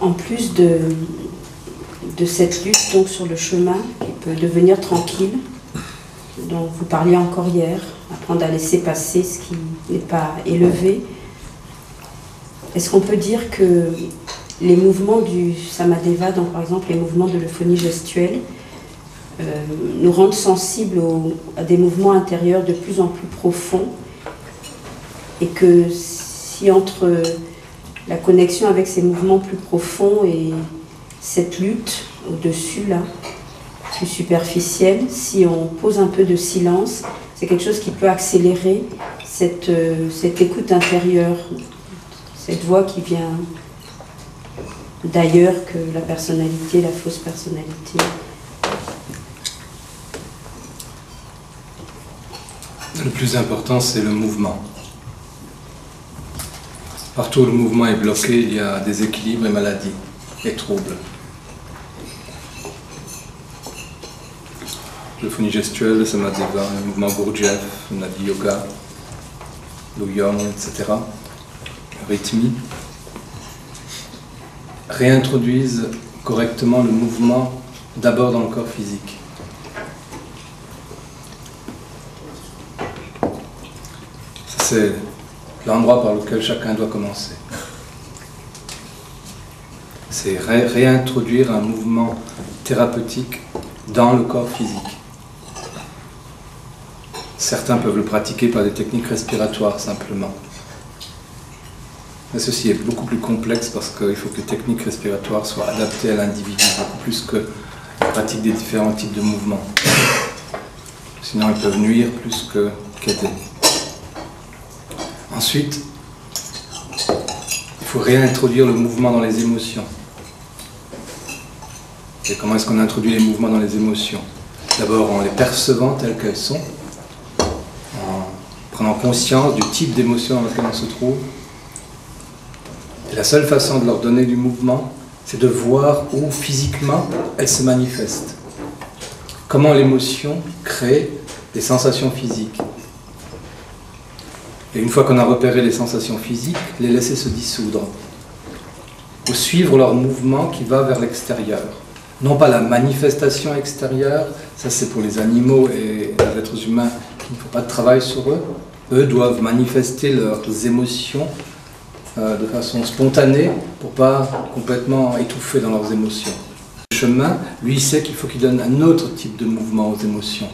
en plus de cette lutte donc, sur le chemin qui peut devenir tranquille, dont vous parliez encore hier, apprendre à laisser passer ce qui n'est pas élevé, est-ce qu'on peut dire que les mouvements du Samadeva, donc par exemple les mouvements de l'euphonie gestuelle, nous rendent sensibles à des mouvements intérieurs de plus en plus profonds, et que si entre la connexion avec ces mouvements plus profonds et cette lutte au-dessus, là, plus superficielle, si on pose un peu de silence, c'est quelque chose qui peut accélérer cette écoute intérieure, cette voix qui vient d'ailleurs que la personnalité, la fausse personnalité. Le plus important, c'est le mouvement. Partout où le mouvement est bloqué, il y a déséquilibre et maladie et troubles. L'euphonie gestuelle, le samadeva, le mouvement Gurdjieff, le Nadi Yoga, l'Uyong, etc., rythmie, réintroduisent correctement le mouvement d'abord dans le corps physique. C'est l'endroit par lequel chacun doit commencer. C'est réintroduire un mouvement thérapeutique dans le corps physique. Certains peuvent le pratiquer par des techniques respiratoires simplement. Mais ceci est beaucoup plus complexe parce qu'il faut que les techniques respiratoires soient adaptées à l'individu, beaucoup plus que la pratique des différents types de mouvements. Sinon, ils peuvent nuire plus qu'aider. Ensuite, il faut réintroduire le mouvement dans les émotions. Et comment est-ce qu'on introduit les mouvements dans les émotions? D'abord en les percevant telles qu'elles sont, en prenant conscience du type d'émotion dans lequel on se trouve. Et la seule façon de leur donner du mouvement, c'est de voir où physiquement elles se manifestent. Comment l'émotion crée des sensations physiques. Et une fois qu'on a repéré les sensations physiques, les laisser se dissoudre. Ou suivre leur mouvement qui va vers l'extérieur. Non pas la manifestation extérieure, ça c'est pour les animaux et les êtres humains, il ne faut pas de travail sur eux. Eux doivent manifester leurs émotions de façon spontanée pour ne pas complètement étouffer dans leurs émotions. Le chemin, lui, il sait qu'il faut qu'il donne un autre type de mouvement aux émotions.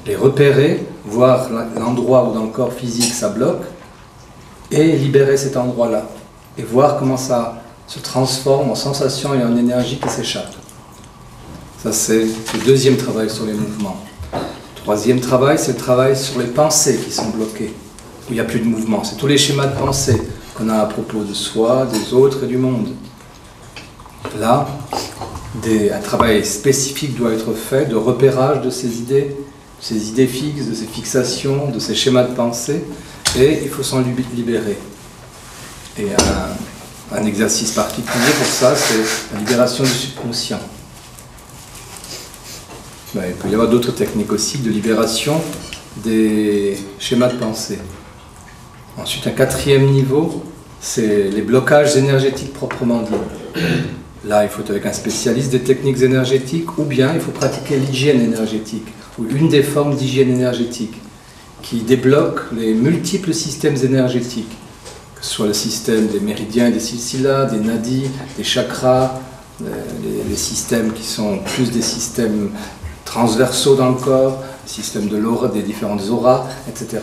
Les repérer, voir l'endroit où dans le corps physique ça bloque, et libérer cet endroit-là. Et voir comment ça se transforme en sensation et en énergie qui s'échappe. Ça, c'est le deuxième travail sur les mouvements. Le troisième travail, c'est le travail sur les pensées qui sont bloquées, où il n'y a plus de mouvement. C'est tous les schémas de pensée qu'on a à propos de soi, des autres et du monde. Là, un travail spécifique doit être fait de repérage de ces idées fixes, de ces fixations, de ces schémas de pensée, et il faut s'en libérer. Et un exercice particulier pour ça, c'est la libération du subconscient. Il peut y avoir d'autres techniques aussi de libération des schémas de pensée. Ensuite, un quatrième niveau, c'est les blocages énergétiques proprement dits. Là, il faut être avec un spécialiste des techniques énergétiques, ou bien il faut pratiquer l'hygiène énergétique, ou une des formes d'hygiène énergétique, qui débloque les multiples systèmes énergétiques, que ce soit le système des méridiens, des silsilas, des nadis, des chakras, les systèmes qui sont plus des systèmes transversaux dans le corps, le système de l'aura, des différentes auras, etc.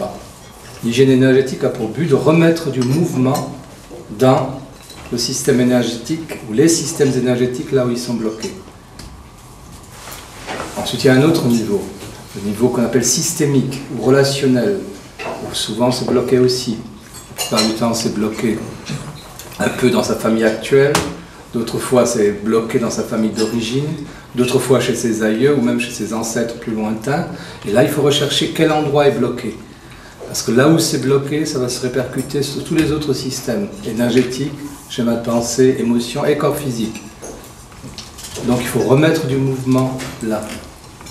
L'hygiène énergétique a pour but de remettre du mouvement dans le système énergétique, ou les systèmes énergétiques là où ils sont bloqués. Ensuite, il y a un autre niveau, le niveau qu'on appelle systémique ou relationnel, où souvent c'est bloqué aussi. La plupart du temps, c'est bloqué un peu dans sa famille actuelle, d'autres fois c'est bloqué dans sa famille d'origine, d'autres fois chez ses aïeux ou même chez ses ancêtres plus lointains. Et là, il faut rechercher quel endroit est bloqué. Parce que là où c'est bloqué, ça va se répercuter sur tous les autres systèmes énergétiques, schéma de pensée, émotions et corps physique. Donc il faut remettre du mouvement là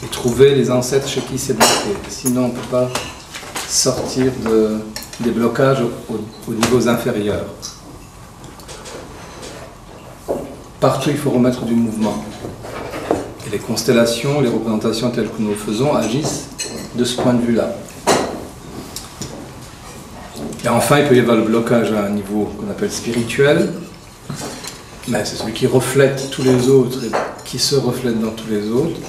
et trouver les ancêtres chez qui c'est bloqué. Sinon on ne peut pas sortir des blocages aux niveaux inférieurs. partout il faut remettre du mouvement. Et les constellations, les représentations telles que nous le faisons agissent de ce point de vue-là. Et enfin, il peut y avoir le blocage à un niveau qu'on appelle spirituel, mais c'est celui qui reflète tous les autres et qui se reflète dans tous les autres.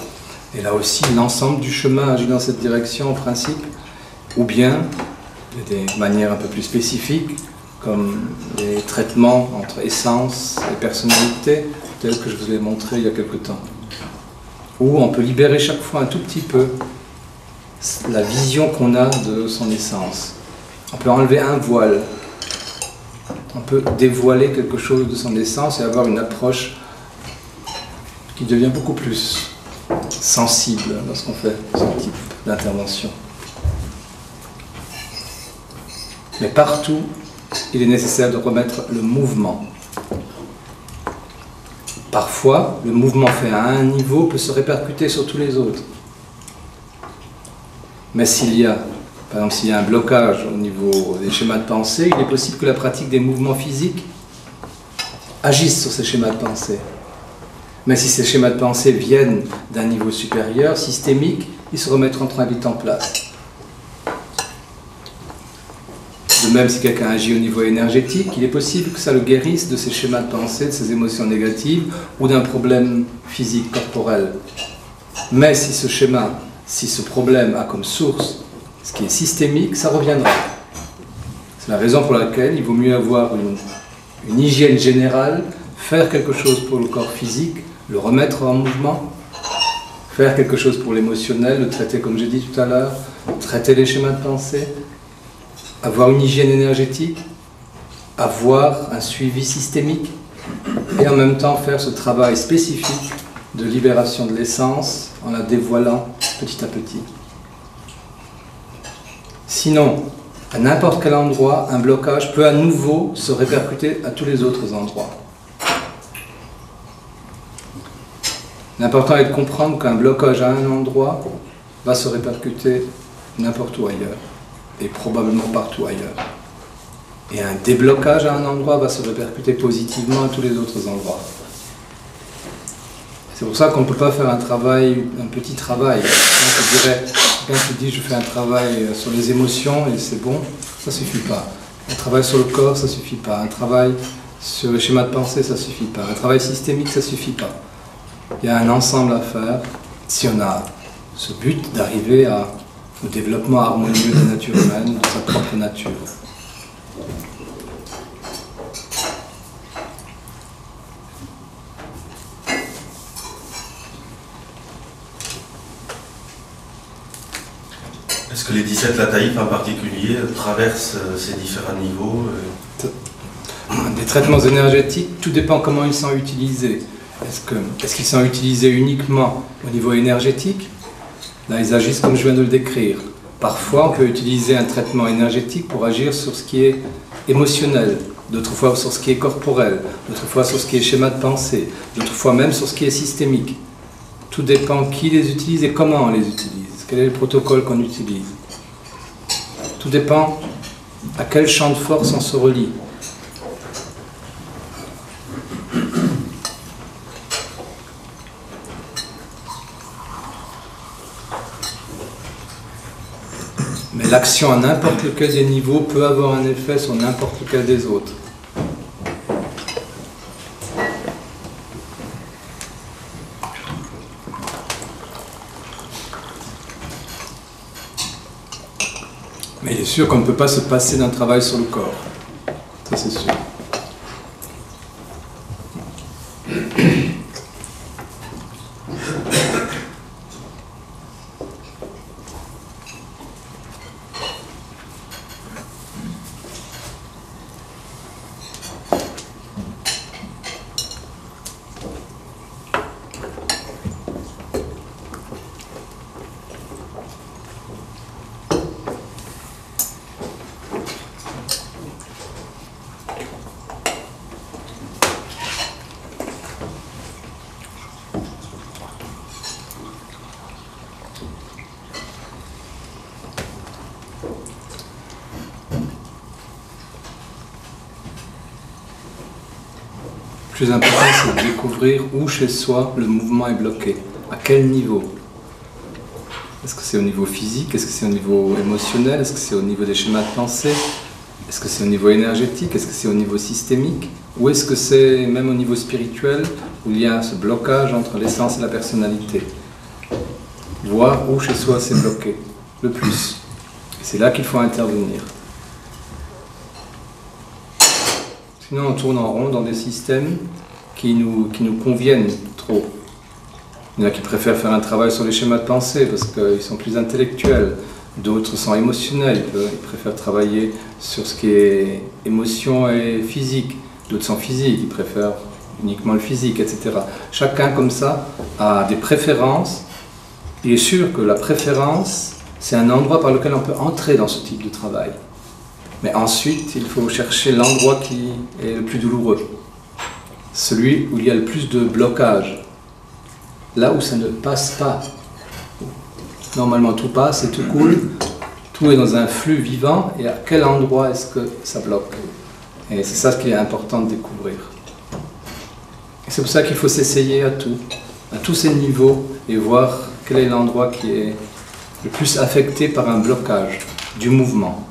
Et là aussi, l'ensemble du chemin agit dans cette direction en principe, ou bien des manières un peu plus spécifiques, comme les traitements entre essence et personnalité, tels que je vous ai montré il y a quelque temps. Où on peut libérer chaque fois un tout petit peu la vision qu'on a de son essence. On peut enlever un voile, on peut dévoiler quelque chose de son essence et avoir une approche qui devient beaucoup plus sensible lorsqu'on fait ce type d'intervention. Mais partout, il est nécessaire de remettre le mouvement. Parfois, le mouvement fait à un niveau peut se répercuter sur tous les autres. Mais s'il y a, par exemple, s'il y a un blocage au niveau des schémas de pensée, il est possible que la pratique des mouvements physiques agisse sur ces schémas de pensée. Mais si ces schémas de pensée viennent d'un niveau supérieur, systémique, ils se remettront très vite en place. De même, si quelqu'un agit au niveau énergétique, il est possible que ça le guérisse de ses schémas de pensée, de ses émotions négatives ou d'un problème physique, corporel. Mais si ce schéma, si ce problème a comme source ce qui est systémique, ça reviendra. C'est la raison pour laquelle il vaut mieux avoir une hygiène générale, faire quelque chose pour le corps physique, le remettre en mouvement, faire quelque chose pour l'émotionnel, le traiter comme j'ai dit tout à l'heure, traiter les schémas de pensée, avoir une hygiène énergétique, avoir un suivi systémique et en même temps faire ce travail spécifique de libération de l'essence en la dévoilant petit à petit. Sinon, à n'importe quel endroit, un blocage peut à nouveau se répercuter à tous les autres endroits. L'important est de comprendre qu'un blocage à un endroit va se répercuter n'importe où ailleurs, et probablement partout ailleurs. Et un déblocage à un endroit va se répercuter positivement à tous les autres endroits. C'est pour ça qu'on ne peut pas faire un petit travail. Quand tu dis je fais un travail sur les émotions et c'est bon, ça ne suffit pas. Un travail sur le corps, ça ne suffit pas. Un travail sur le schéma de pensée, ça ne suffit pas. Un travail systémique, ça ne suffit pas. Il y a un ensemble à faire si on a ce but d'arriver au développement harmonieux de la nature humaine, de sa propre nature. Est-ce que les 17 lataïfs en particulier traversent ces différents niveaux? Des traitements énergétiques, tout dépend comment ils sont utilisés. Est-ce qu'ils sont utilisés uniquement au niveau énergétique? Là, ils agissent comme je viens de le décrire. Parfois, on peut utiliser un traitement énergétique pour agir sur ce qui est émotionnel, d'autres fois sur ce qui est corporel, d'autres fois sur ce qui est schéma de pensée, d'autres fois même sur ce qui est systémique. Tout dépend qui les utilise et comment on les utilise, quel est le protocole qu'on utilise. Tout dépend à quel champ de force on se relie. Mais l'action à n'importe lequel des niveaux peut avoir un effet sur n'importe lequel des autres. Mais il est sûr qu'on ne peut pas se passer d'un travail sur le corps. Ça, c'est sûr. plus important, c'est de découvrir où chez soi le mouvement est bloqué. À quel niveau? Est-ce que c'est au niveau physique? Est-ce que c'est au niveau émotionnel? Est-ce que c'est au niveau des schémas de pensée? Est-ce que c'est au niveau énergétique? Est-ce que c'est au niveau systémique? Ou est-ce que c'est même au niveau spirituel, où il y a ce blocage entre l'essence et la personnalité? Voir où chez soi c'est bloqué, le plus. Et c'est là qu'il faut intervenir. Sinon on tourne en rond dans des systèmes qui nous conviennent trop. Il y en a qui préfèrent faire un travail sur les schémas de pensée parce qu'ils sont plus intellectuels. D'autres sont émotionnels, ils préfèrent travailler sur ce qui est émotion et physique. D'autres sont physiques, ils préfèrent uniquement le physique, etc. Chacun comme ça a des préférences. Il est sûr que la préférence, c'est un endroit par lequel on peut entrer dans ce type de travail. Mais ensuite, il faut chercher l'endroit qui est le plus douloureux. Celui où il y a le plus de blocage. Là où ça ne passe pas. Normalement, tout passe et tout coule. Tout est dans un flux vivant. Et à quel endroit est-ce que ça bloque? Et c'est ça ce qui est important de découvrir. Et c'est pour ça qu'il faut s'essayer à tous ces niveaux, et voir quel est l'endroit qui est le plus affecté par un blocage du mouvement.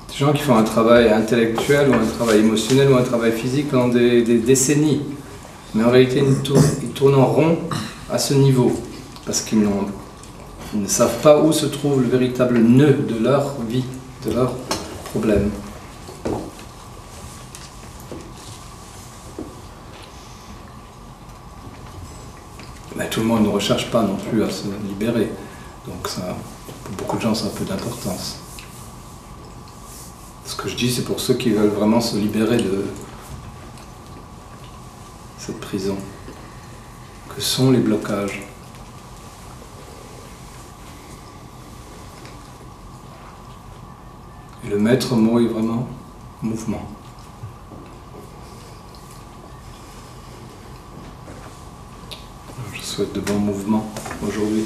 Des gens qui font un travail intellectuel ou un travail émotionnel ou un travail physique pendant des décennies, mais en réalité ils tournent en rond à ce niveau parce qu'ils ne savent pas où se trouve le véritable nœud de leur vie, de leur problème. Mais tout le monde ne recherche pas non plus à se libérer, donc ça, pour beaucoup de gens ça a un peu d'importance. Ce que je dis, c'est pour ceux qui veulent vraiment se libérer de cette prison. Que sont les blocages? Et le maître mot est vraiment mouvement. Je souhaite de bons mouvements aujourd'hui,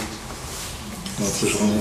dans votre journée.